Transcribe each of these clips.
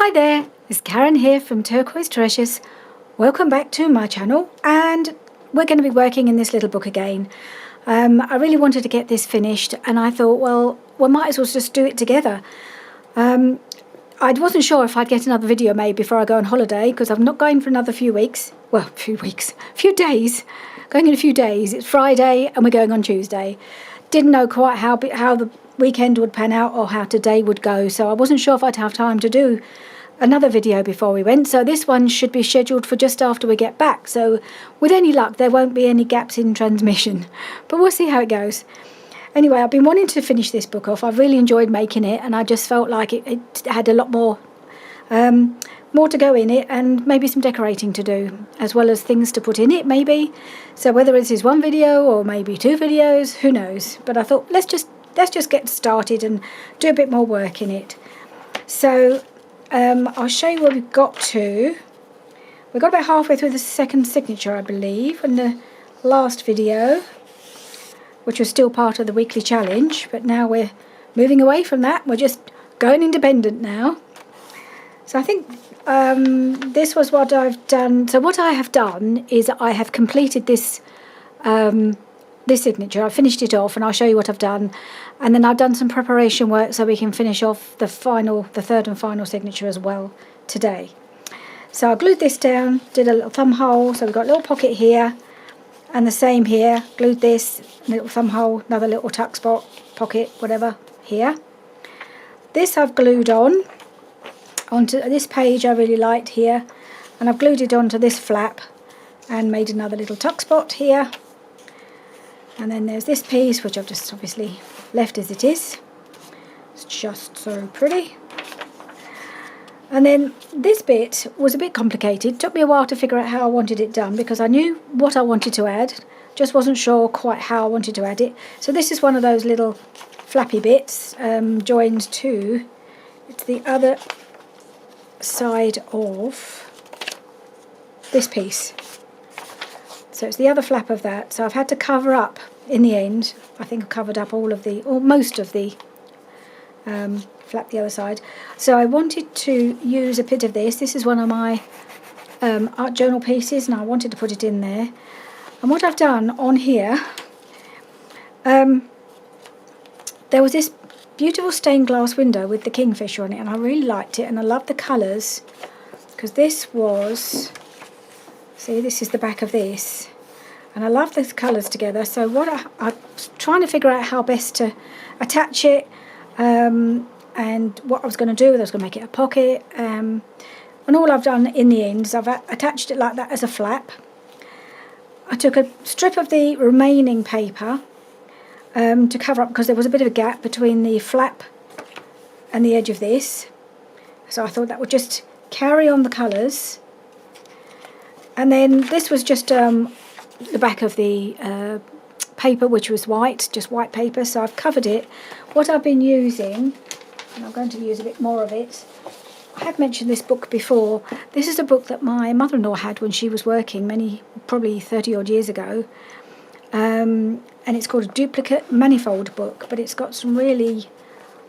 Hi there, it's Karen here from Turquoise Treasures. Welcome back to my channel, and we're going to be working in this little book again. I really wanted to get this finished, and I thought, well, we might as well just do it together. I wasn't sure if I'd get another video made before I go on holiday, because I'm not going for another few weeks. Well, few days. Going in a few days. It's Friday, and we're going on Tuesday. Didn't know quite how the weekend would pan out or how today would go, so I wasn't sure if I'd have time to do another video before we went. So this one should be scheduled for just after we get back, so with any luck there won't be any gaps in transmission, but we'll see how it goes. Anyway, I've been wanting to finish this book off. I've really enjoyed making it, and I just felt like it had a lot more to go in it, and maybe some decorating to do, as well as things to put in it maybe. So whether this is one video or maybe two videos, who knows, but I thought let's just get started and do a bit more work in it. So I'll show you where we've got to. We got about halfway through the second signature, I believe, in the last video, which was still part of the weekly challenge, but now we're moving away from that. We're just going independent now. So I think this was what I've done. So what I have done is I have completed this this signature. I finished it off, and I'll show you what I've done. And then I've done some preparation work so we can finish off the third and final signature as well today. So I glued this down, did a little thumb hole, so we've got a little pocket here, and the same here, glued this, little thumb hole, another little tuck spot, pocket, whatever, here. This I've glued onto this page I really liked here, and I've glued it onto this flap and made another little tuck spot here. And then there's this piece, which I've just obviously left as it is. It's just so pretty. And then this bit was a bit complicated. It took me a while to figure out how I wanted it done, because I knew what I wanted to add, just wasn't sure quite how I wanted to add it. So this is one of those little flappy bits joined to, it's the other side of this piece. So it's the other flap of that. So I've had to cover up in the end. I think I've covered up all of the, or most of the flap the other side. So I wanted to use a bit of this. This is one of my art journal pieces, and I wanted to put it in there. And what I've done on here, there was this beautiful stained glass window with the kingfisher on it, and I really liked it, and I loved the colours, because this was, see, this is the back of this, and I love those colours together. So what I'm trying to figure out how best to attach it, and what I was going to do. I was going to make it a pocket, and all I've done in the end is I've attached it like that as a flap. I took a strip of the remaining paper to cover up, because there was a bit of a gap between the flap and the edge of this, so I thought that would just carry on the colours. And then this was just the back of the paper, which was white, just white paper, so I've covered it. What I've been using, and I'm going to use a bit more of it, I have mentioned this book before. This is a book that my mother-in-law had when she was working probably 30 odd years ago, and it's called a duplicate manifold book, but it's got some really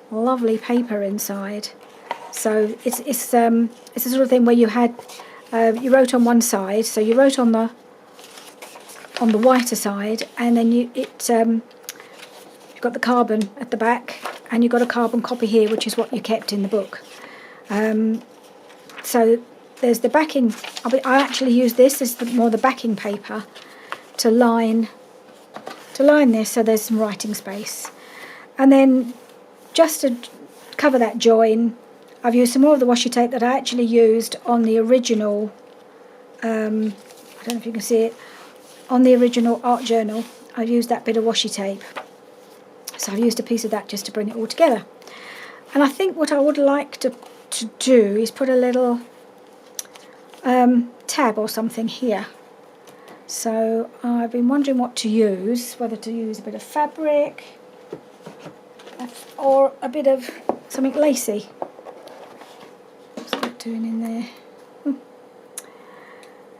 lovely paper inside. So it's a sort of thing where you you wrote on one side, so you wrote on the whiter side, and then you've got the carbon at the back, and you've got a carbon copy here, which is what you kept in the book. So there's the backing. I actually use this as more the backing paper to line this, so there's some writing space. And then just to cover that join, I've used some more of the washi tape that I actually used on the original, I don't know if you can see it, on the original art journal. I've used that bit of washi tape. So I've used a piece of that just to bring it all together. And I think what I would like to do is put a little tab or something here. So I've been wondering what to use, whether to use a bit of fabric or a bit of something lacy. What's that doing in there?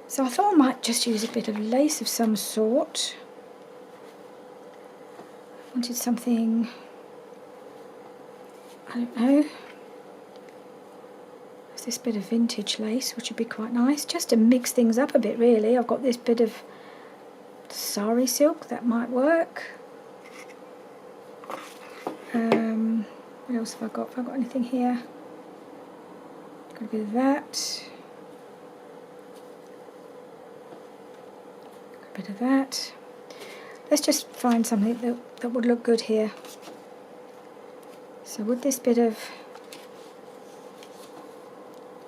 So I thought I might just use a bit of lace of some sort. I wanted something, I don't know, this bit of vintage lace, which would be quite nice, just to mix things up a bit really. I've got this bit of sari silk, that might work. What else have I got? Have I got anything here? Got a bit of that. Got a bit of that. Let's just find something that would look good here. So with this bit of,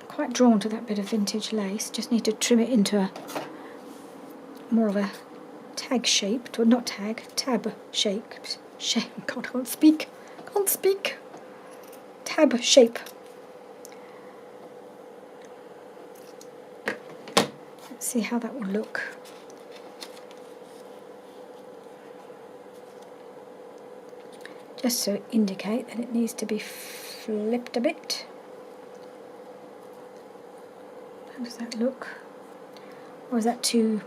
quite drawn to that bit of vintage lace, just need to trim it into a more of a tag shape, not tag, tab shape. God, I can't speak. Tab shape. Let's see how that will look. Just to indicate that it needs to be flipped a bit. How does that look? Or is that too,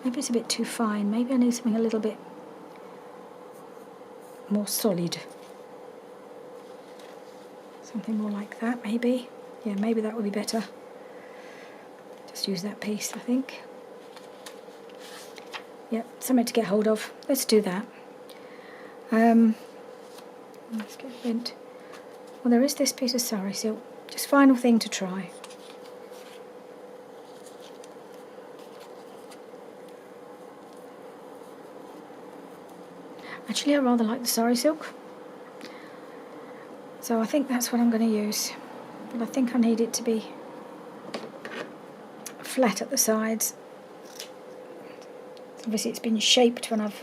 maybe it's a bit too fine. Maybe I need something a little bit more solid. Something more like that, maybe. Yeah, maybe that would be better. Just use that piece, I think. Yep, something to get hold of. Let's do that. Let's get bent. Well, there is this piece of sari silk. Just final thing to try. Actually, I rather like the sari silk. So I think that's what I'm going to use. But I think I need it to be flat at the sides. Obviously it's been shaped when I've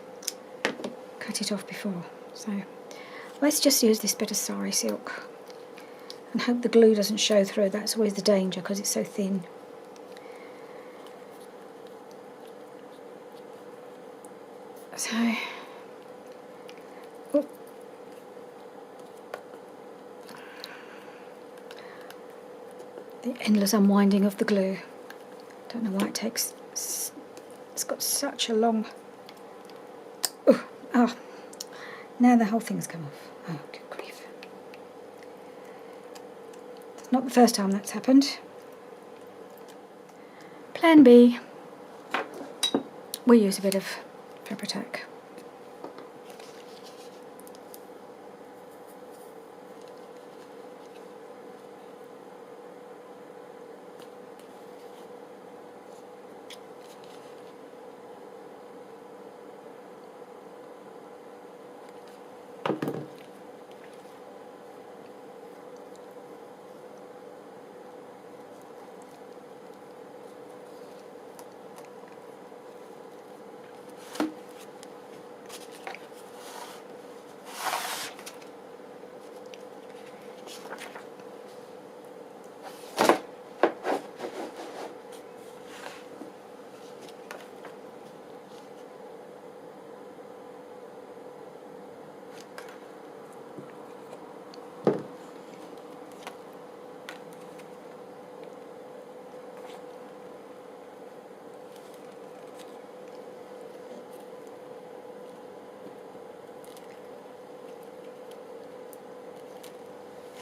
cut it off before. So let's just use this bit of sari silk and hope the glue doesn't show through. That's always the danger because it's so thin. So, oh. The endless unwinding of the glue. Don't know why it takes, it's got such a long, oh, now the whole thing's come off. Oh, good grief. It's not the first time that's happened. Plan B, we use a bit of Fabri-Tac.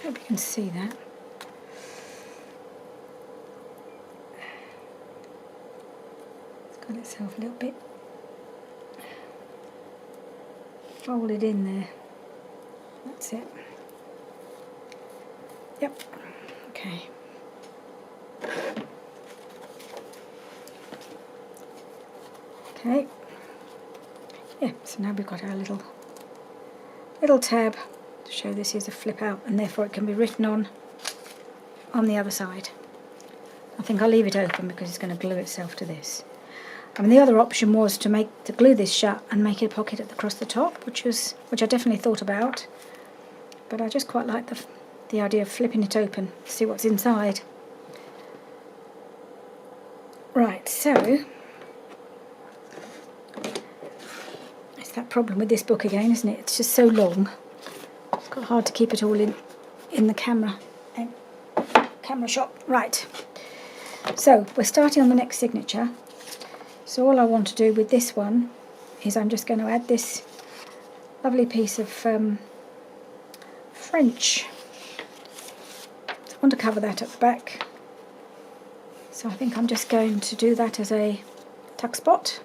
Hope you can see that. It's got itself a little bit folded in there. That's it. Yep. Okay. Okay. Yeah, so now we've got our little tab to show this is a flip out, and therefore it can be written on the other side. I think I'll leave it open because it's going to glue itself to this. I mean, the other option was to glue this shut and make it a pocket across the top, which I definitely thought about, but I just quite like the idea of flipping it open to see what's inside. Right, so it's that problem with this book again, isn't it? It's just so long. It's quite hard to keep it all in the camera shot. Right. So we're starting on the next signature. So all I want to do with this one is I'm just going to add this lovely piece of French. It's So I want to cover that at the back. So I think I'm just going to do that as a tuck spot,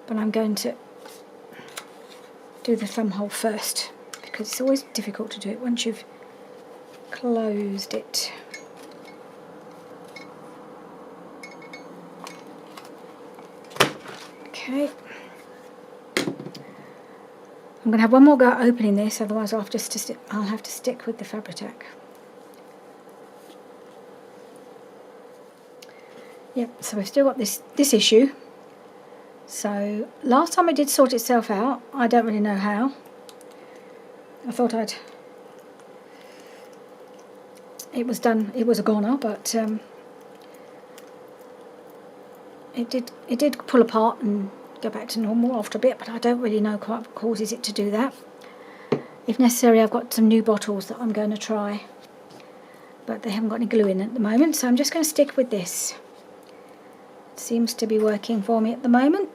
but I'm going to do the thumb hole first because it's always difficult to do it once you've closed it. Okay. I'm going to have one more go at opening this, otherwise I'll have to stick with the Fabri-Tac. Yep, so we've still got this issue. So last time it did sort itself out. I don't really know how. I thought it was done. It was a goner, but it did pull apart and go back to normal after a bit. But I don't really know quite what causes it to do that. If necessary, I've got some new bottles that I'm going to try, but they haven't got any glue in at the moment. So I'm just going to stick with this. It seems to be working for me at the moment.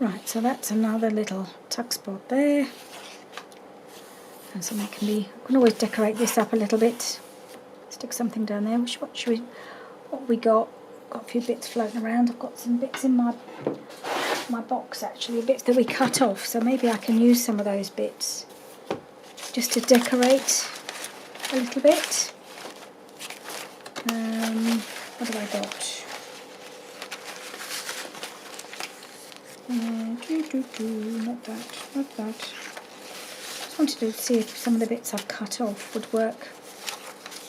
Right, so that's another little tuck spot there. And something I can always decorate this up a little bit. Stick something down there. What we got a few bits floating around. I've got some bits in my box actually, bits that we cut off, so maybe I can use some of those bits just to decorate a little bit. What have I got? Not that. Just wanted to see if some of the bits I've cut off would work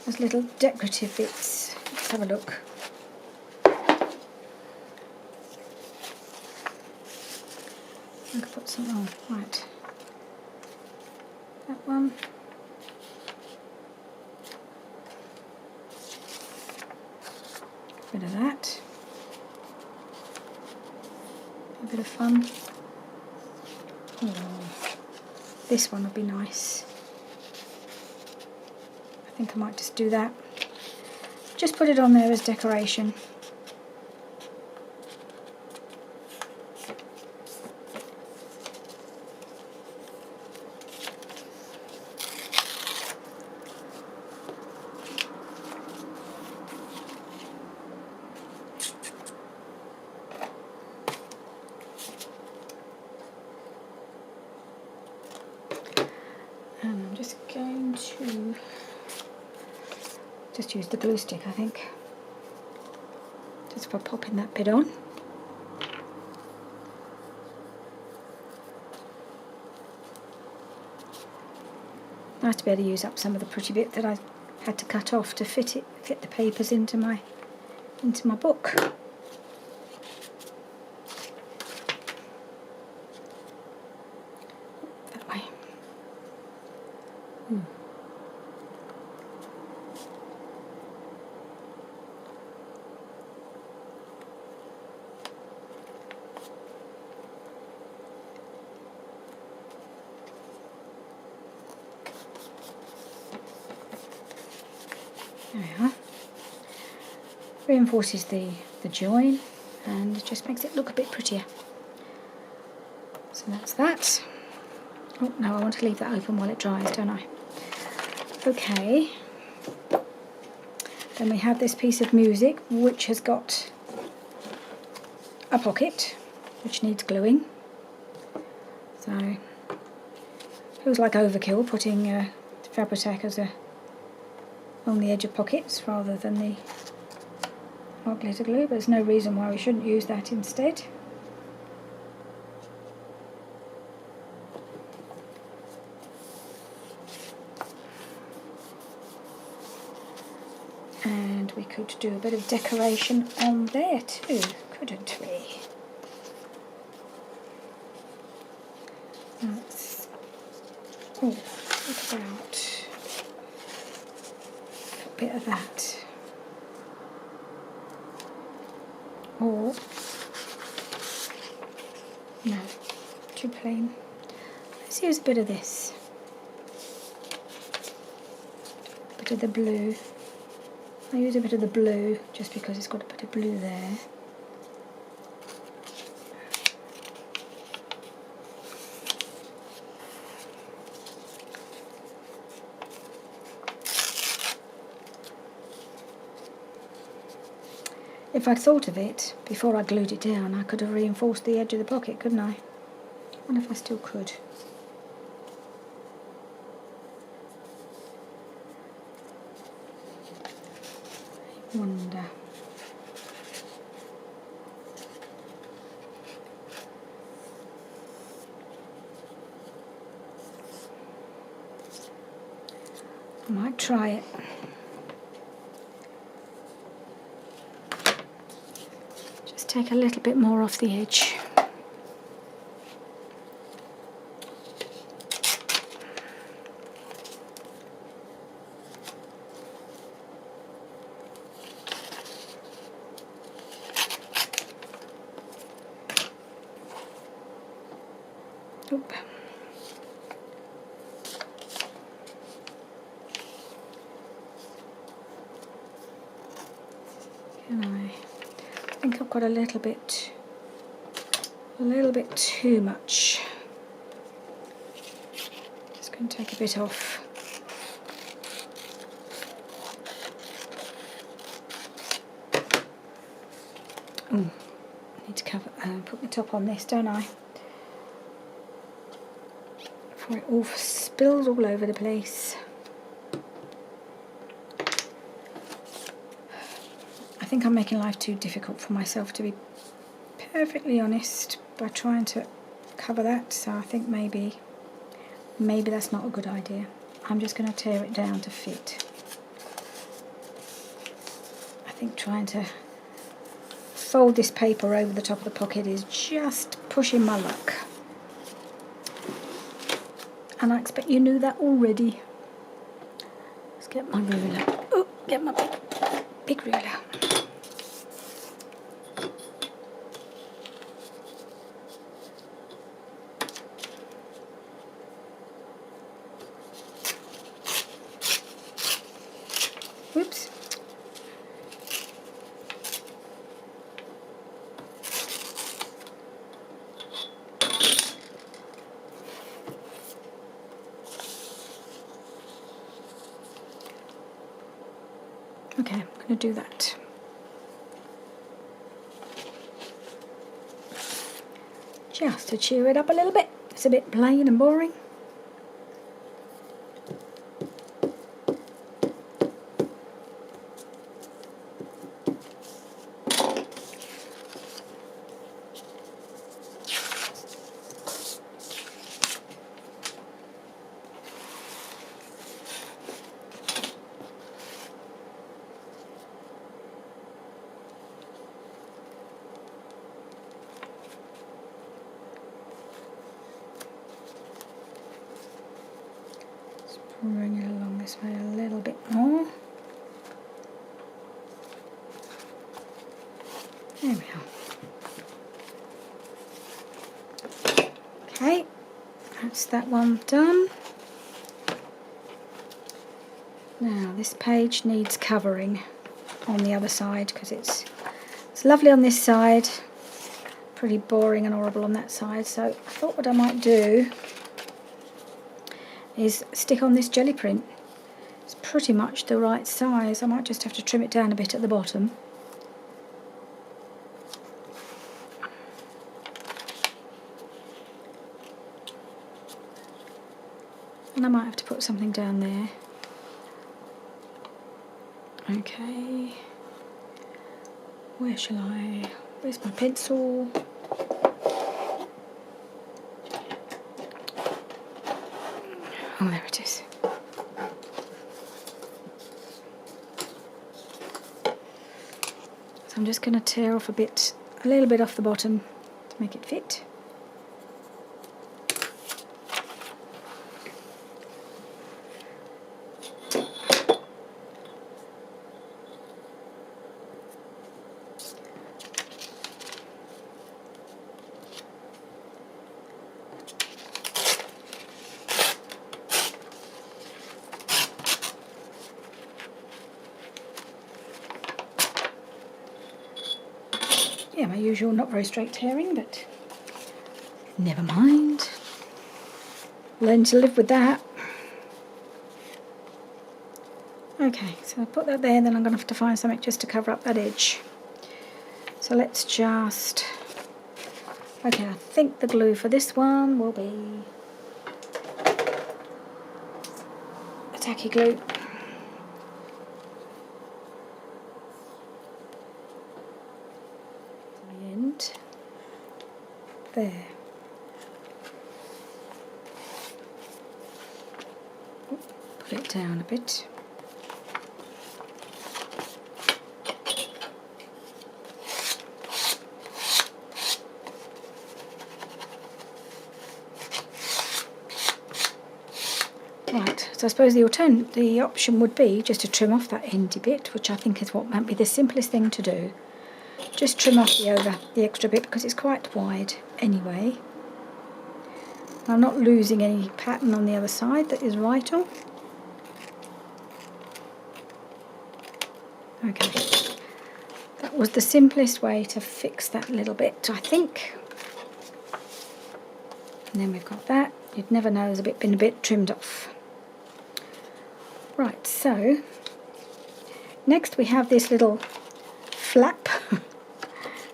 as little decorative bits. Let's have a look. I could put some on. Right. That one. Bit of that. A bit of fun. Oh, this one would be nice. I think I might just do that. Just put it on there as decoration. And I'm just going to just use the glue stick, I think, just for popping that bit on. Nice to be able to use up some of the pretty bit that I had to cut off to fit the papers into my book. That way. There we are. Reinforces the join and just makes it look a bit prettier. So that's that. Oh no, I want to leave that open while it dries, don't I? Okay. Then we have this piece of music which has got a pocket which needs gluing. So feels like overkill putting Fabri-Tac on the edge of pockets rather than the hot glitter glue, but there's no reason why we shouldn't use that instead. And we could do a bit of decoration on there too, couldn't we? Let's Oh, what about a bit of that? Or, no, too plain. Let's use a bit of this. A bit of the blue. I use a bit of the blue just because it's got a bit of blue there. If I'd thought of it before I glued it down, I could have reinforced the edge of the pocket, couldn't I? I wonder if I still could. I wonder. I might try it. Just take a little bit more off the edge. Oop. I think I've got a little bit too much. Just going to take a bit off. Oh, I need to put my top on this, don't I? Before it all spills all over the place. I think I'm making life too difficult for myself, to be perfectly honest, by trying to cover that, so I think maybe that's not a good idea. I'm just going to tear it down to fit. I think trying to fold this paper over the top of the pocket is just pushing my luck. And I expect you knew that already. Let's get my ruler. Oh, get my big ruler. Whoops. Okay, I'm going to do that. Just to cheer it up a little bit. It's a bit plain and boring. Bring it along this way a little bit more. There we are. Okay, that's that one done. Now this page needs covering on the other side because it's lovely on this side, pretty boring and horrible on that side. So I thought what I might do is stick on this jelly print. It's pretty much the right size. I might just have to trim it down a bit at the bottom. And I might have to put something down there. Okay. Where's my pencil? Oh, there it is. So I'm just going to tear off a little bit off the bottom to make it fit. my usual not very straight tearing, but never mind. Learn to live with that. Okay, so I put that there, and then I'm going to have to find something just to cover up that edge. So let's just... Okay, I think the glue for this one will be a tacky glue. The end. There. Put it down a bit. Right, so I suppose the option would be just to trim off that endy bit, which I think is what might be the simplest thing to do. Just trim off the extra bit because it's quite wide anyway. I'm not losing any pattern on the other side that is vital. Okay, that was the simplest way to fix that little bit, I think. And then we've got that. You'd never know there's been a bit trimmed off. Right, so next we have this little flap,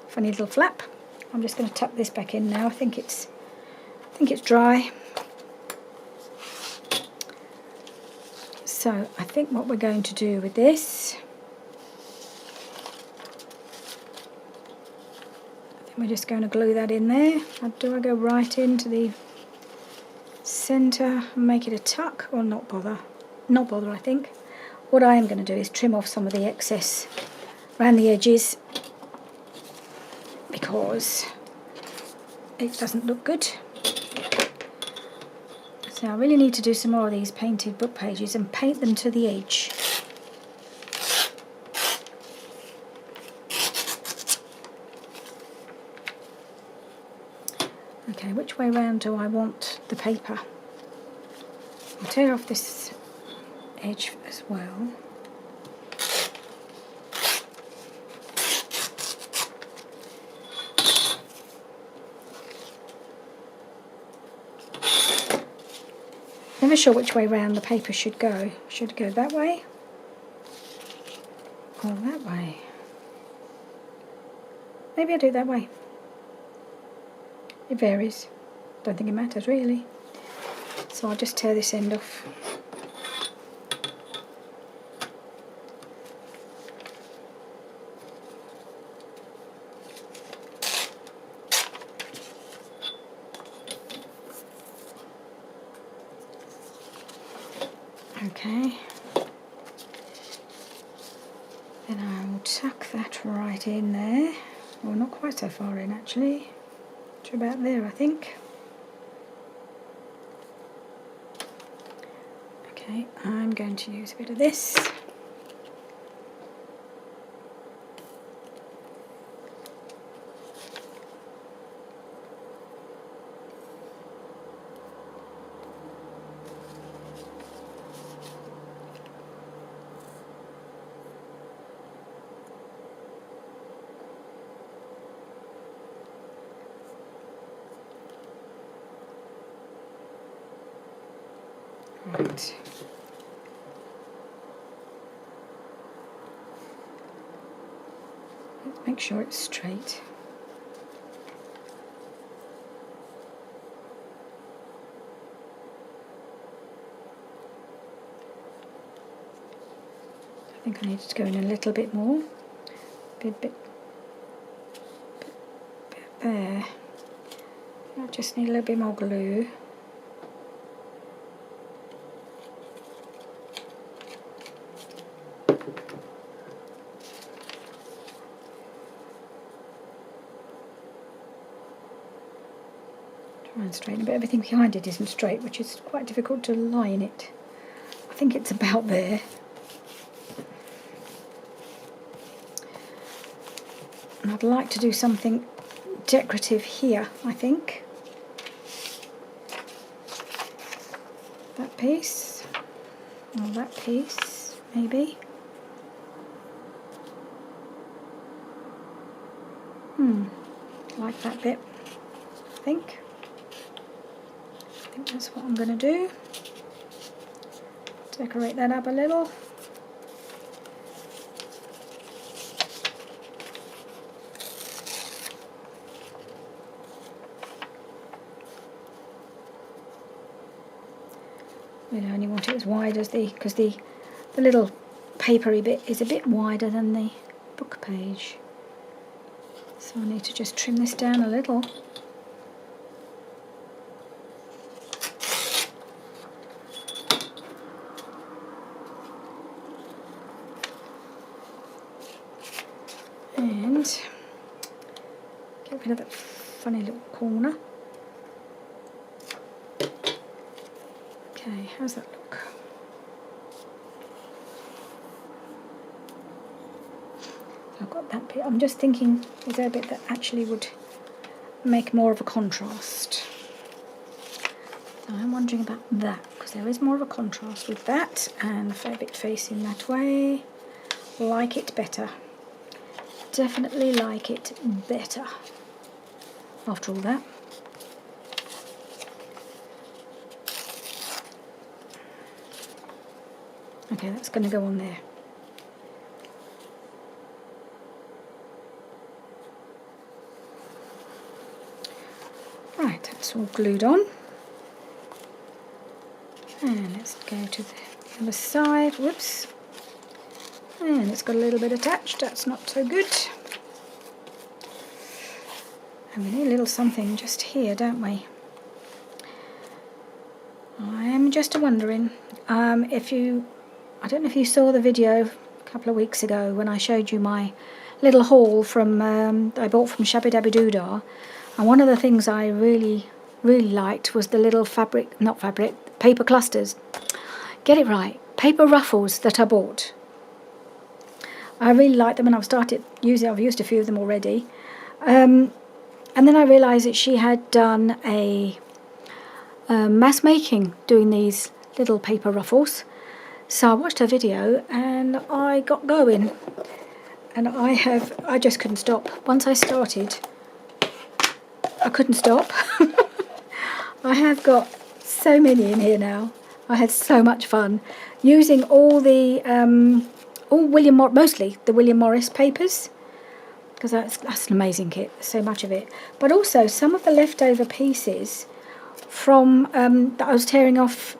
funny little flap. I'm just going to tuck this back in now. I think it's dry. So I think what we're going to do with this, I think we're just going to glue that in there. Do I go right into the centre and make it a tuck, or not bother? Not bother, I think. What I am going to do is trim off some of the excess around the edges because it doesn't look good. So I really need to do some more of these painted book pages and paint them to the edge. Okay, which way round do I want the paper? I'll tear off this edge as well. Never sure which way round the paper should go. Should it go that way or that way? Maybe I'll do it that way. It varies. Don't think it matters really. So I'll just tear this end off. Okay, then I will tuck that right in there. Well, not quite so far in actually, to about there I think. Okay, I'm going to use a bit of this. Right. Let's make sure it's straight. I think I need to go in a little bit more. Bit there. I just need a little bit more glue. Try and straighten it, but everything behind it isn't straight, which is quite difficult to line it. I think it's about there. And I'd like to do something decorative here, I think. That piece, or that piece, maybe. Like that bit, I think that's what I'm going to do. Decorate that up a little. We only want it as wide as because the little papery bit is a bit wider than the book page. So I need to just trim this down a little. And get rid of that funny little corner. Okay, how's that look? I've got that bit. I'm just thinking, is there a bit that actually would make more of a contrast? So I'm wondering about that, because there is more of a contrast with that, and the fabric facing that way. Like it better. Definitely like it better. After all that. Okay, that's going to go on there. Right, that's all glued on. And let's go to the other side. Whoops. And it's got a little bit attached. That's not so good. And we need a little something just here, don't we? I'm just wondering if you... I don't know if you saw the video a couple of weeks ago when I showed you my little haul from I bought from Shabby Dabby Doodah, and one of the things I really liked was the little paper clusters. Get it right, paper ruffles that I bought. I really liked them, and I've used a few of them already. And then I realised that she had done a mass making doing these little paper ruffles. So I watched her video and I got going, and I just couldn't stop. Once I started, I couldn't stop. I have got so many in here now. I had so much fun using all the mostly the William Morris papers, because that's an amazing kit. There's so much of it, but also some of the leftover pieces from that I was tearing off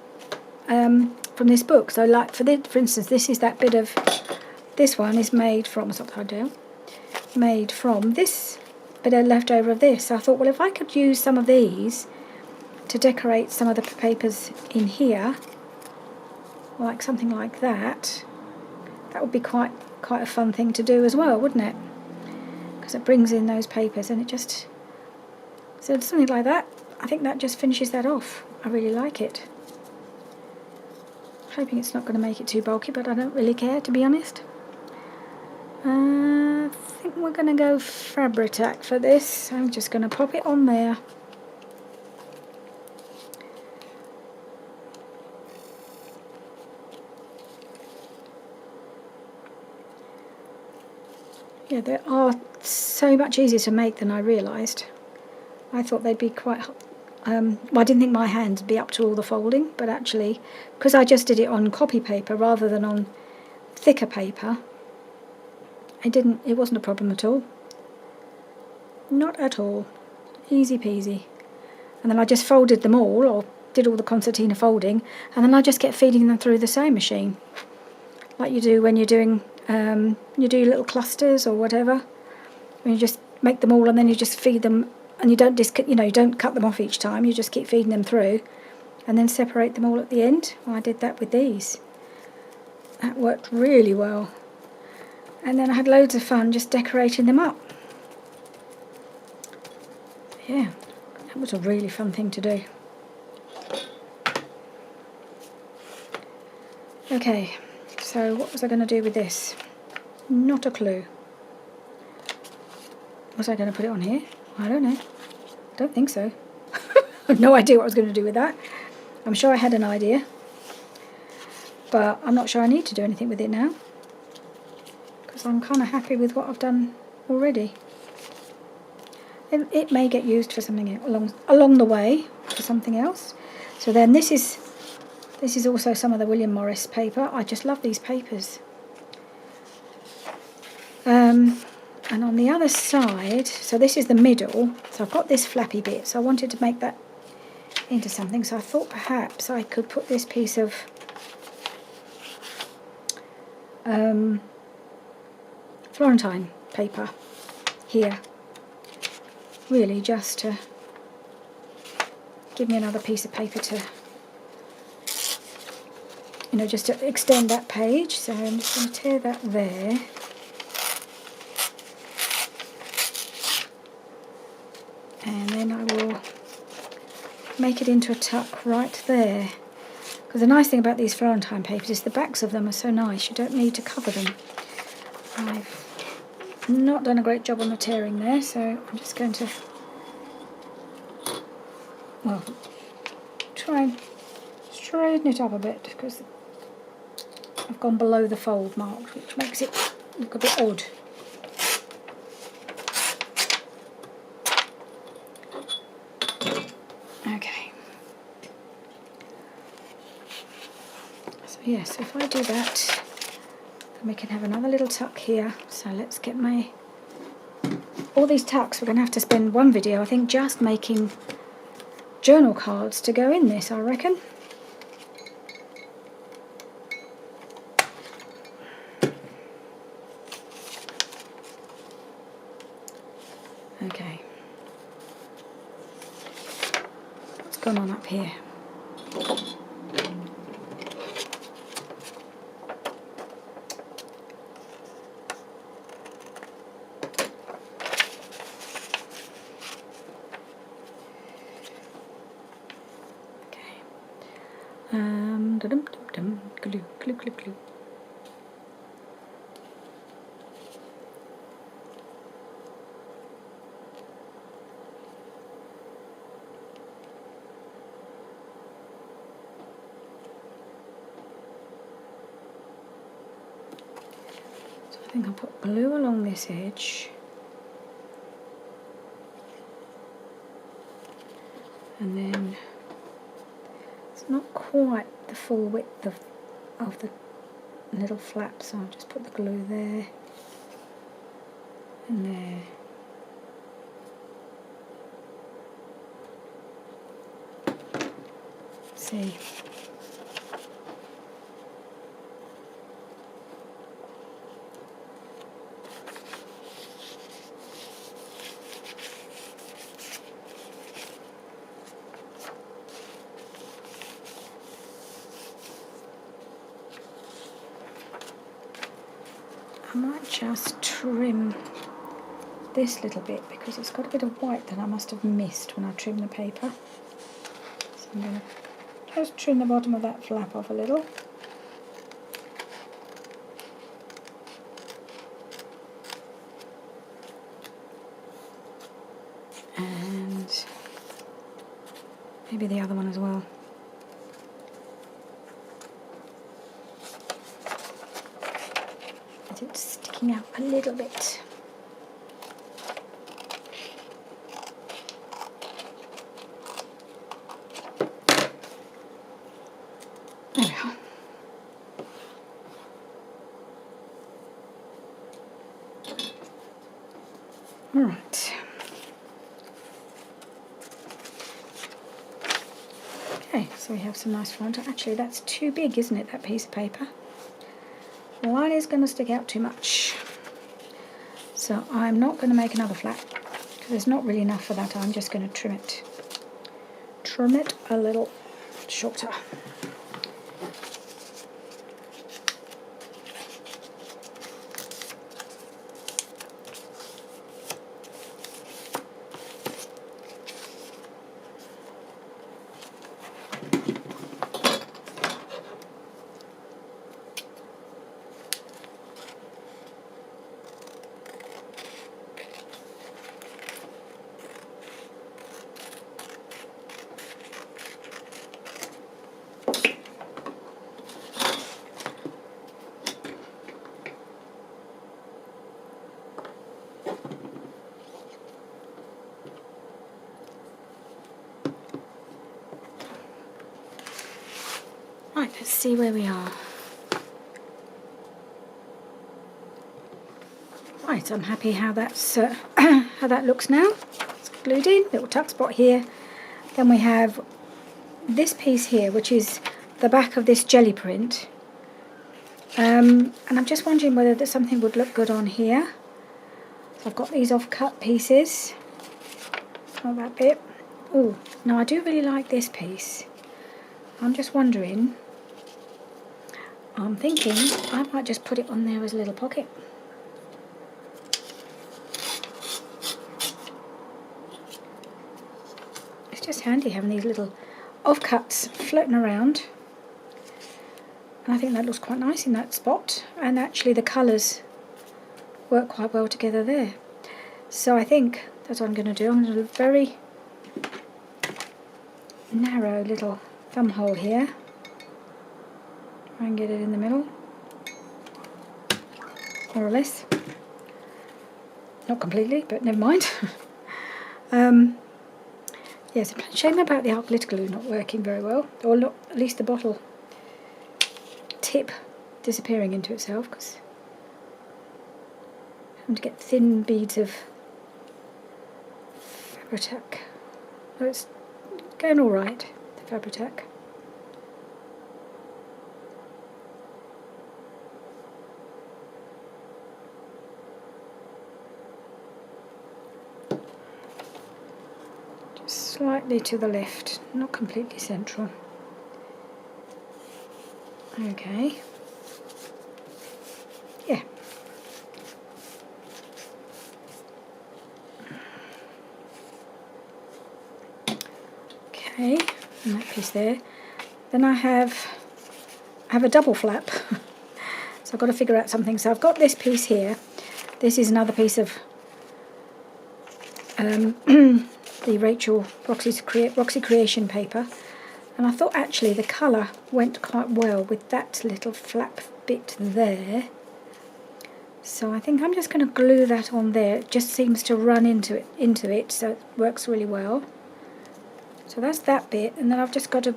from this book. So like for instance, this is that bit of, this one is made from, it's upside down, made from this bit of leftover of this. So I thought, well, if I could use some of these to decorate some of the papers in here, like something like that, that would be quite a fun thing to do as well, wouldn't it? Because it brings in those papers, and it just, so something like that, I think that just finishes that off. I really like it. Hoping it's not going to make it too bulky, but I don't really care, to be honest. I think we're going to go Fabri-Tac for this. I'm just going to pop it on there. Yeah, they are so much easier to make than I realised. I thought they'd be quite... well, I didn't think my hands would be up to all the folding, but actually, because I just did it on copy paper rather than on thicker paper, it wasn't a problem at all. Not at all. Easy peasy. And then I just folded them all, or did all the concertina folding, and then I just kept feeding them through the sewing machine, like you do when you're doing, you do little clusters or whatever. When you just make them all and then you just feed them. And you don't you don't cut them off each time. You just keep feeding them through, and then separate them all at the end. Well, I did that with these. That worked really well. And then I had loads of fun just decorating them up. Yeah, that was a really fun thing to do. Okay, so what was I going to do with this? Not a clue. Was I going to put it on here? I don't know. Don't think so. I have no idea what I was going to do with that. I'm sure I had an idea, but I'm not sure I need to do anything with it now, because I'm kind of happy with what I've done already. it may get used for something along the way for something else. So then this is also some of the William Morris paper. I just love these papers. And on the other side, so this is the middle, so I've got this flappy bit, so I wanted to make that into something, so I thought perhaps I could put this piece of Florentine paper here, really just to give me another piece of paper to, you know, just to extend that page. So I'm just going to tear that there. And then I will make it into a tuck right there. Because the nice thing about these Florentine papers is the backs of them are so nice, you don't need to cover them. I've not done a great job on the tearing there, so I'm just going to, well, try and straighten it up a bit, because I've gone below the fold mark, which makes it look a bit odd. Okay. So yes, if I do that, then we can have another little tuck here. So let's get all these tucks, we're going to have to spend one video, I think, just making journal cards to go in this, I reckon. Okay. What's gone on up here? Glue, glue, glue, glue. So I think I'll put glue along this edge. And then it's not quite the full width of the little flap, so I'll just put the glue there and there. See. I might just trim this little bit because it's got a bit of white that I must have missed when I trimmed the paper. So I'm going to just trim the bottom of that flap off a little. And maybe the other one as well. It's sticking out a little bit. There we are. All right. Okay, so we have some nice front. Actually, that's too big, isn't it, that piece of paper? The line is going to stick out too much. So I'm not going to make another flap because there's not really enough for that. I'm just going to trim it. Trim it a little shorter. Right, let's see where we are. Right, I'm happy how that's how that looks now. It's glued in, little tuck spot here. Then we have this piece here, which is the back of this jelly print. And I'm just wondering whether that something would look good on here. So I've got these off-cut pieces. Not that bit. Oh, no, I do really like this piece. I'm just wondering, I'm thinking I might just put it on there as a little pocket. It's just handy having these little offcuts floating around. And I think that looks quite nice in that spot. And actually the colours work quite well together there. So I think that's what I'm going to do. I'm going to do a very narrow little thumb hole here. Try and get it in the middle, more or less. Not completely, but never mind. Yes, shame about the art glitter glue not working very well, or not, at least the bottle tip disappearing into itself, because I'm having to get thin beads of Fabri-Tac. Oh, it's going all right, the Fabri-Tac. Just slightly to the left, not completely central. Okay. Yeah. Okay, and that piece there. Then I have a double flap. So I've got to figure out something. So I've got this piece here. This is another piece of the Roxy Creation paper. And I thought actually the colour went quite well with that little flap bit there. So I think I'm just going to glue that on there. It just seems to run into it, so it works really well. So that's that bit, and then I've just got to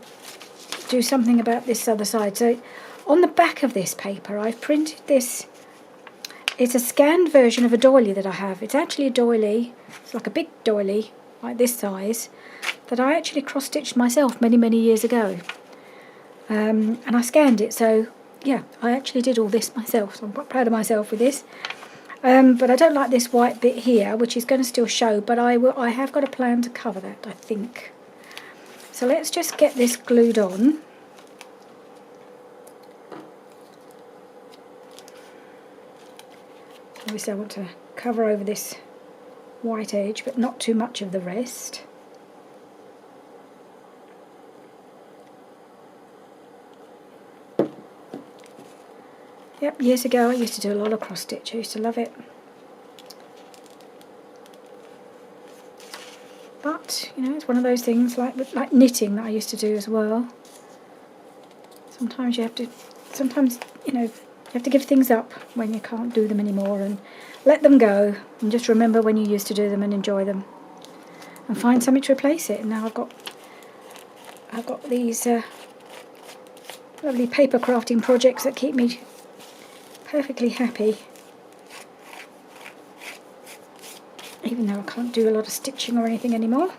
do something about this other side. So on the back of this paper I've printed this. It's a scanned version of a doily that I have. It's actually a doily. It's like a big doily, like this size, that I actually cross-stitched myself many, many years ago. And I scanned it, so yeah, I actually did all this myself, so I'm quite proud of myself with this. But I don't like this white bit here, which is going to still show, but I have got a plan to cover that, I think. So let's just get this glued on. Obviously I want to cover over this white edge, but not too much of the rest. Yep, years ago I used to do a lot of cross stitch. I used to love it. But, you know, it's one of those things like knitting that I used to do as well. Sometimes, you know, you have to give things up when you can't do them anymore and let them go and just remember when you used to do them and enjoy them and find something to replace it. And now I've got these lovely paper crafting projects that keep me perfectly happy, even though I can't do a lot of stitching or anything anymore.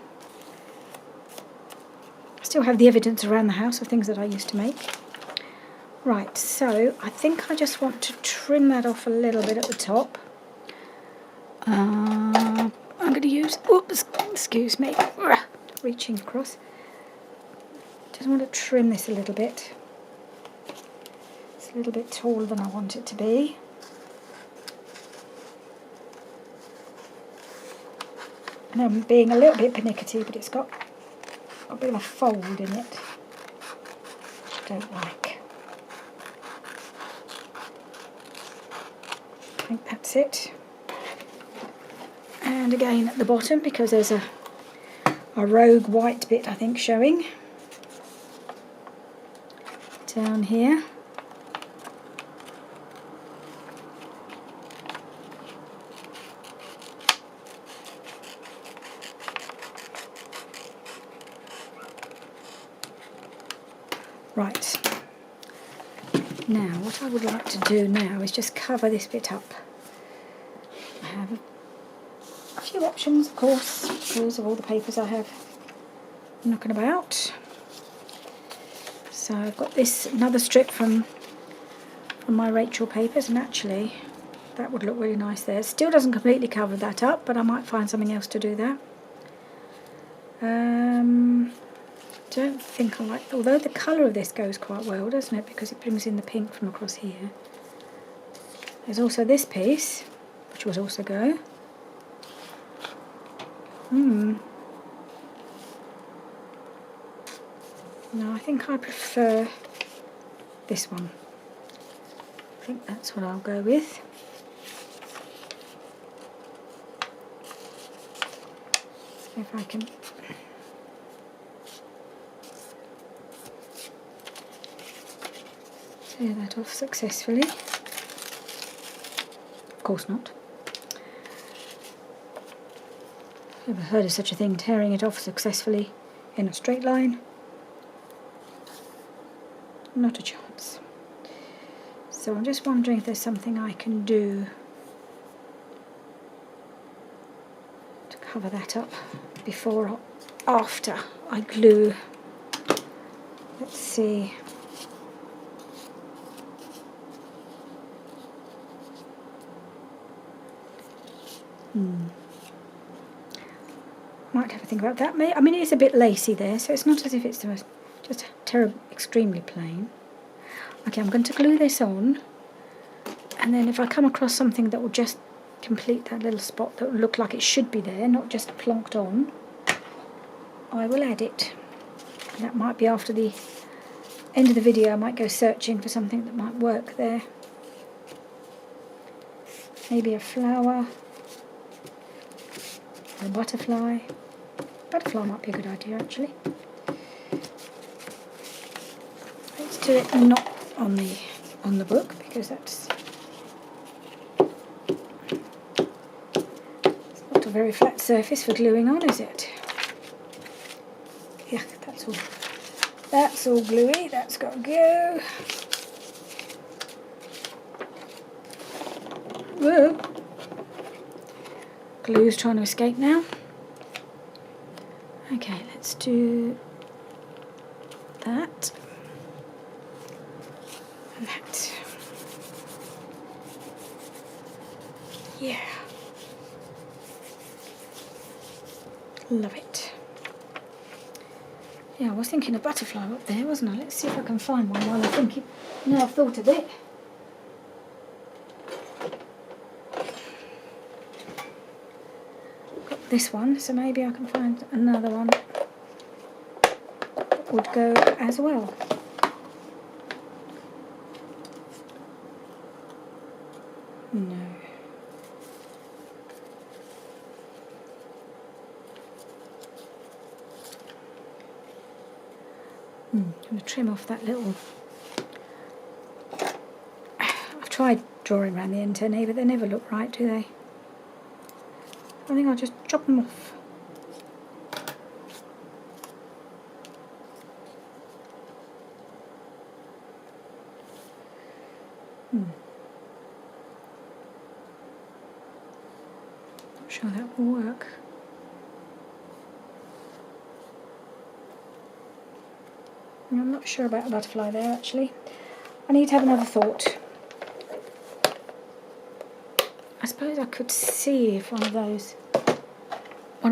I still have the evidence around the house of things that I used to make. Right, so I think I just want to trim that off a little bit at the top. I'm going to use, oops, excuse me, reaching across. Just want to trim this a little bit. It's a little bit taller than I want it to be. And I'm being a little bit pernickety, but it's got a bit of a fold in it, which I don't like. I think that's it. And again at the bottom, because there's a rogue white bit I think showing down here. Right, Now, what I would like to do now is just cover this bit up. I have a few options, of course, because of all the papers I have knocking about. So I've got this, another strip from my Rachel papers, and actually that would look really nice there. Still doesn't completely cover that up, but I might find something else to do that. Don't think I like, although the colour of this goes quite well, doesn't it, because it brings in the pink from across here. There's also this piece, which would also go. No, I think I prefer this one. I think that's what I'll go with. See if I can tear that off successfully. Of course not. Never heard of such a thing, tearing it off successfully in a straight line. Not a chance. So I'm just wondering if there's something I can do to cover that up before or after I glue. Let's see. Might have to think about that. I mean, it's a bit lacy there, so it's not as if it's just terrible, extremely plain. Okay, I'm going to glue this on, and then if I come across something that will just complete that little spot that will look like it should be there, not just plonked on, I will add it. And that might be after the end of the video. I might go searching for something that might work there. Maybe a flower, or a butterfly. Butterfly might be a good idea, actually. Let's do it not on the book, because it's not a very flat surface for gluing on, is it? Yeah, that's all gluey. That's got to go. Whoa! Glue's trying to escape now. Okay, let's do that. And that. Yeah. Love it. Yeah, I was thinking a butterfly up there, wasn't I? Let's see if I can find one while I'm thinking. Now I've thought of it. Got this one, so maybe I can find another one that would go as well. No. I'm going to trim off that little... I've tried drawing around the antennae, but they never look right, do they? I think I'll just chop them off. Not sure that will work. I'm not sure about a butterfly there, actually. I need to have another thought. I suppose I could see if one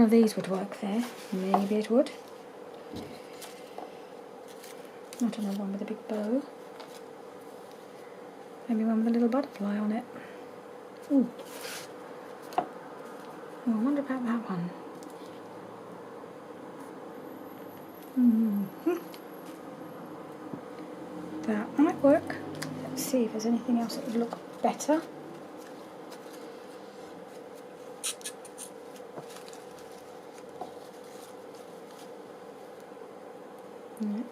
of these would work there. Maybe it would. Not another one with a big bow. Maybe one with a little butterfly on it. Ooh. Oh, I wonder about that one. That might work. Let's see if there's anything else that would look better. No.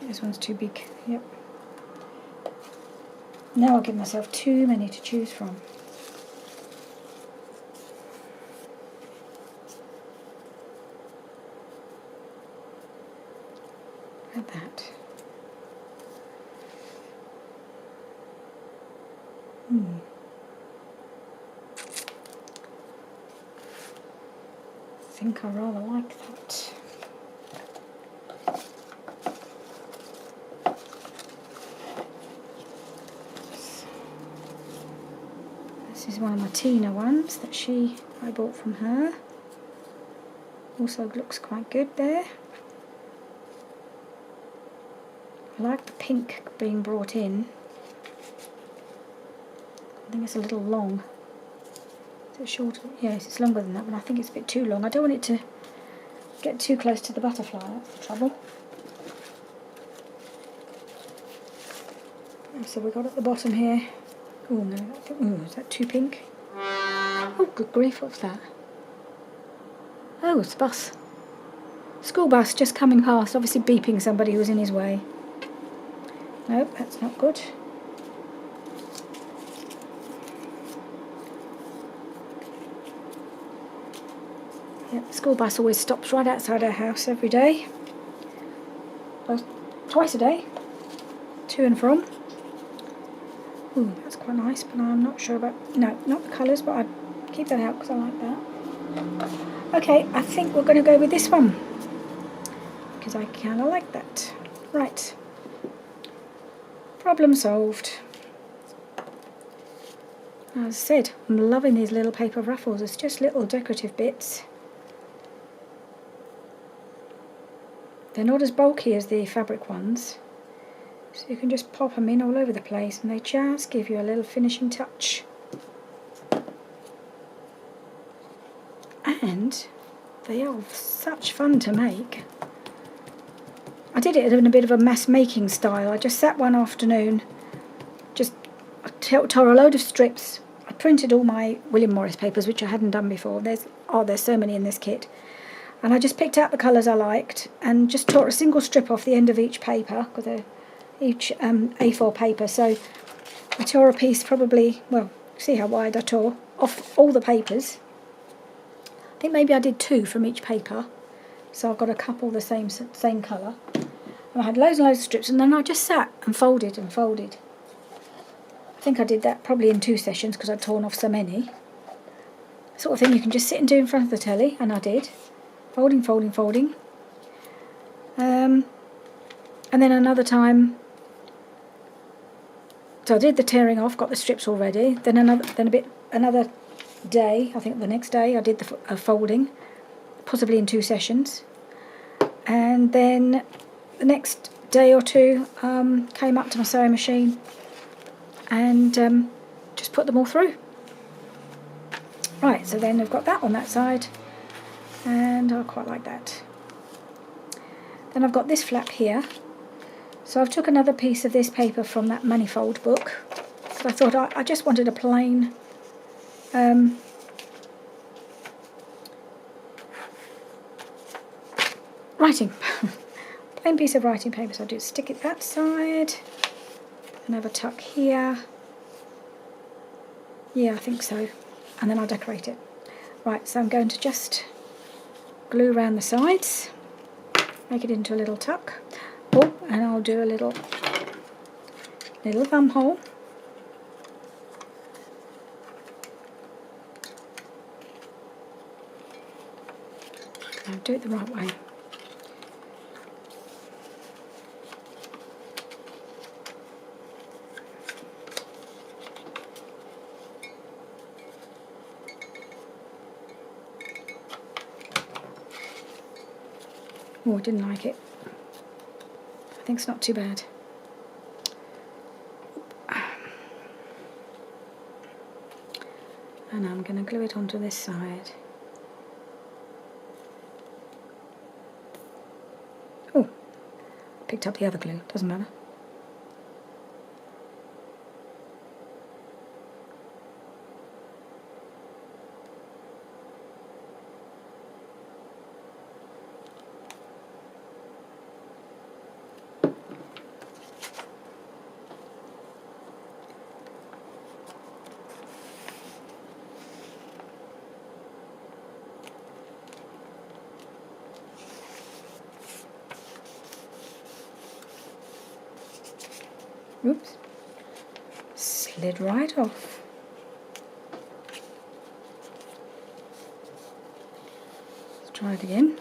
This one's too big. Yep. Now I'll give myself too many to choose from. Look at that. I think I rather like that. This is one of my Tina ones that I bought from her. Also looks quite good there. I like the pink being brought in. I think it's a little long. Is it shorter? Yes, it's longer than that one. I think it's a bit too long. I don't want it to get too close to the butterfly. That's the trouble. So we got at the bottom here. Oh no, is that too pink? Oh, good grief, what's that? Oh, it's a bus. School bus just coming past, obviously beeping somebody who was in his way. Nope, that's not good. Yep, the school bus always stops right outside our house every day. Well, twice a day, to and from. Ooh, that's quite nice, but I'm not sure about... No, not the colours, but I'd keep that out because I like that. Okay, I think we're going to go with this one because I kind of like that. Right. Problem solved. As I said, I'm loving these little paper ruffles. It's just little decorative bits. They're not as bulky as the fabric ones, so you can just pop them in all over the place and they just give you a little finishing touch. And they are such fun to make. I did it in a bit of a mass making style. I just sat one afternoon, I tore a load of strips. I printed all my William Morris papers, which I hadn't done before. There's so many in this kit. And I just picked out the colours I liked and just tore a single strip off the end of each paper, because they're each A4 paper. So I tore a piece probably, well, see how wide I tore, off all the papers. I think maybe I did 2 from each paper. So I've got a couple the same colour. And I had loads and loads of strips, and then I just sat and folded and folded. I think I did that probably in 2 sessions because I'd torn off so many. Sort of thing you can just sit and do in front of the telly, and I did. Folding, folding, folding. And then another time, so I did the tearing off, got the strips all ready. Then another day, I think the next day, I did the folding, possibly in 2 sessions. And then the next day or 2, came up to my sewing machine and just put them all through. Right, so then we've got that on that side, and I quite like that. Then I've got this flap here. So I've took another piece of this paper from that Manifold book, because I thought I just wanted a plain writing, plain piece of writing paper. So I do stick it that side, and have a tuck here. Yeah, I think so. And then I'll decorate it. Right, so I'm going to just glue around the sides, make it into a little tuck. Oh, and I'll do a little thumb hole. I'll do it the right way. Oh, I didn't like it. I think it's not too bad. And I'm going to glue it onto this side. Oh, picked up the other glue, doesn't matter. Oops. Slid right off. Let's try it again.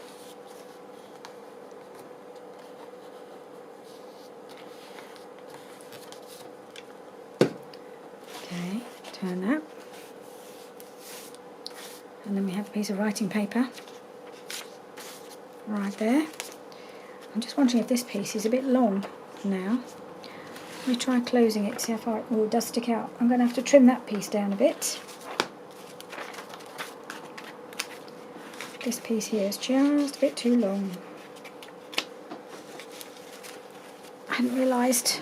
Okay, turn that. And then we have a piece of writing paper right there. I'm just wondering if this piece is a bit long now. Let me try closing it, see how far it does stick out. I'm going to have to trim that piece down a bit. This piece here is just a bit too long. I hadn't realised.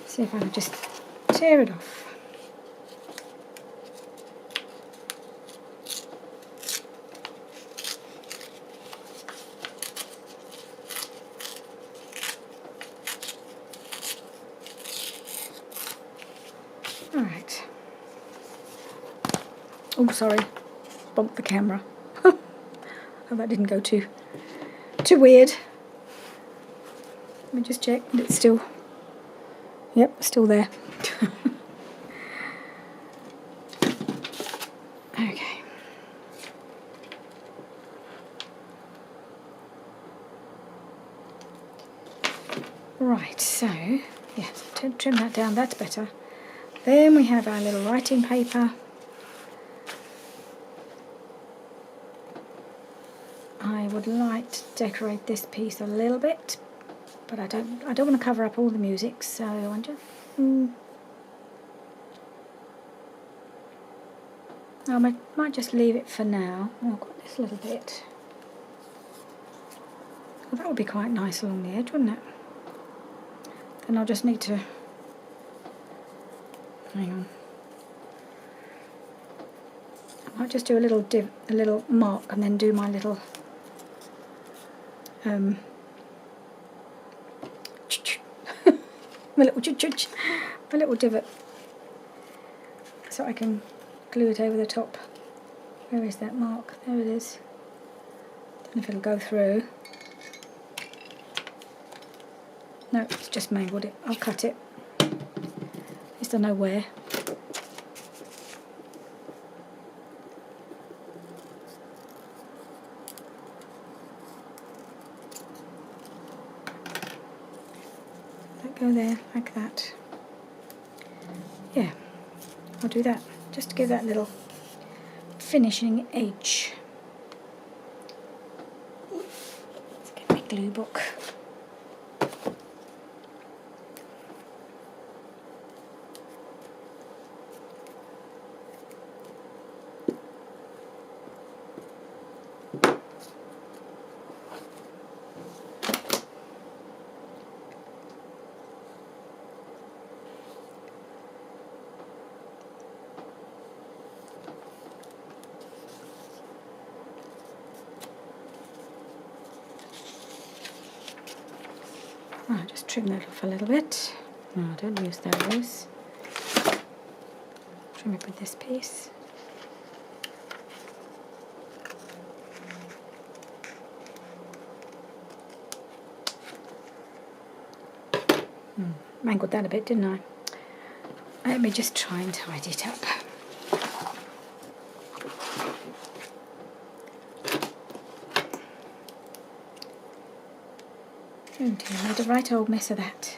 See if I can just tear it off. Alright. Oh, sorry. Bumped the camera. Oh, that didn't go too weird. Let me just check that it's still... Yep, still there. Okay. Right, so, yeah, trim that down, that's better. Then we have our little writing paper. I would like to decorate this piece a little bit, but I don't want to cover up all the music, so I'm just I might just leave it for now. Oh, I've got this little bit. Well, that would be quite nice along the edge, wouldn't it? Then I'll just need to hang on. I might just do a little mark and then do my little my little divot, so I can glue it over the top. Where is that mark? There it is. Don't know if it'll go through. No, it's just mangled it. I'll cut it. At least I know where. Go there like that. Yeah, I'll do that just to give that little finishing edge. Let's get my glue book. Right, just trim that off a little bit. No, don't use those. Trim it with this piece. Mangled that a bit, didn't I? Let me just try and tidy it up. Oh dear, I made a right old mess of that.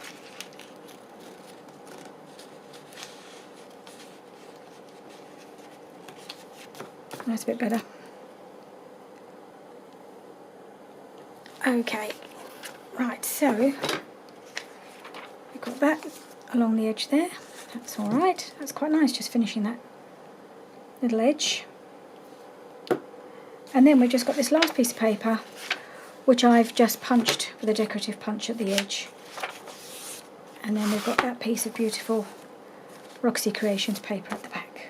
That's a bit better. Okay, right, so we've got that along the edge there. That's all right. That's quite nice, just finishing that little edge. And then we've just got this last piece of paper, which I've just punched with a decorative punch at the edge. And then we've got that piece of beautiful Roxy Creations paper at the back.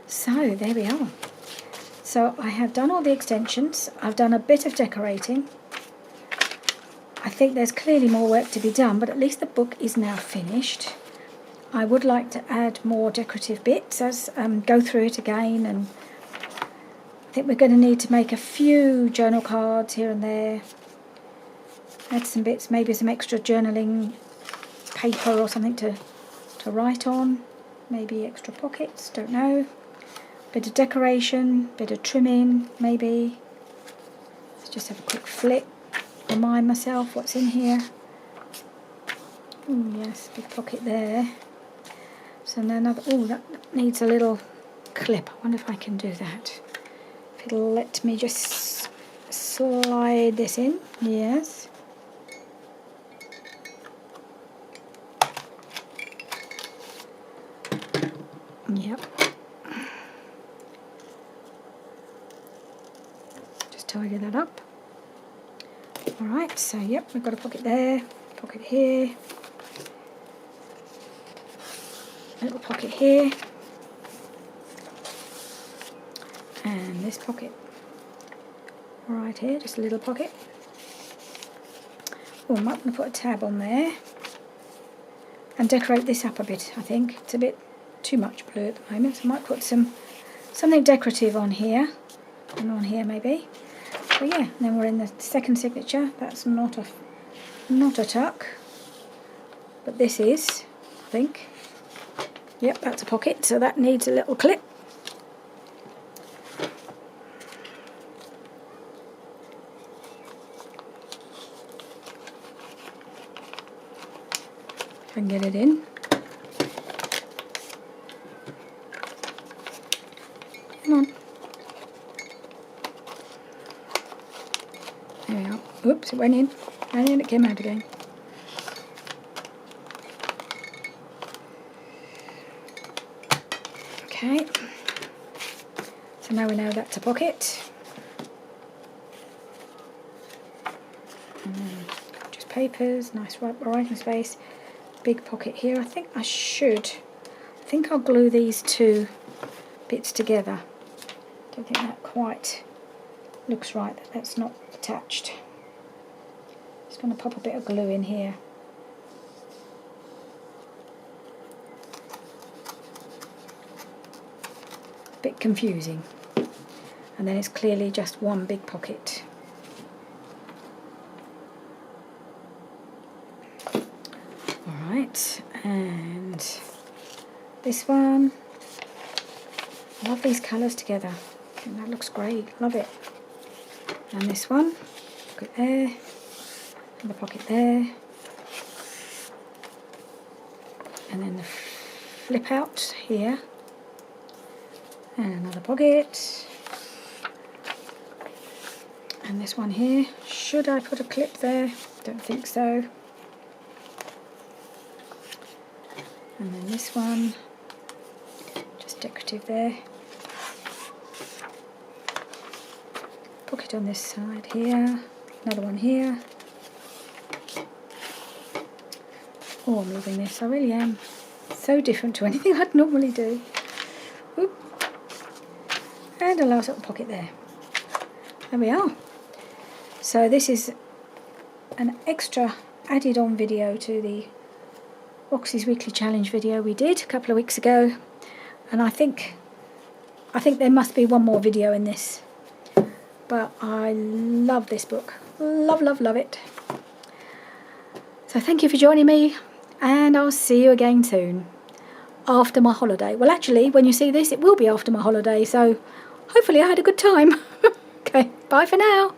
So there we are. So I have done all the extensions. I've done a bit of decorating. I think there's clearly more work to be done, but at least the book is now finished. I would like to add more decorative bits as go through it again, and I think we're going to need to make a few journal cards here and there. Add some bits, maybe some extra journaling paper or something to write on. Maybe extra pockets, don't know. Bit of decoration, bit of trimming, maybe. Let's just have a quick flip, remind myself what's in here. Oh yes, big pocket there. So now another, oh, that needs a little clip. I wonder if I can do that. If it'll let me just slide this in, yes. Yep. Just tidy that up. Alright, so yep, we've got a pocket there, pocket here, a little pocket here, and this pocket right here, just a little pocket. Oh, I might want to put a tab on there and decorate this up a bit. I think it's a bit too much blue at the moment, so I might put something decorative on here and on here maybe. So yeah, and then we're in the second signature. That's not a tuck, but this is, I think. Yep, that's a pocket, so that needs a little clip. If I can get it in. Come on. There we are. Oops, it went in. And then it came out again. Okay. So now we know that's a pocket. And then just papers, nice writing space. Big pocket here. I think I'll glue these two bits together. Don't think that quite looks right, that's not attached. Just going to pop a bit of glue in here. Bit confusing. And then it's clearly just one big pocket. Alright, and this one. I love these colours together. I think that looks great, love it. And this one, pocket there, and the pocket there. And then the flip out here. And another pocket. And this one here. Should I put a clip there? Don't think so. And then this one, just decorative there. Pocket on this side here. Another one here. Oh, I'm loving this. I really am. So different to anything I'd normally do. Oop. And a last little pocket there. There we are. So this is an extra added on video to the Roxy's Weekly Challenge video we did a couple of weeks ago. And I think there must be one more video in this. But I love this book. Love, love, love it. So thank you for joining me, and I'll see you again soon. After my holiday. Well, actually, when you see this, it will be after my holiday, so hopefully I had a good time. Okay, bye for now.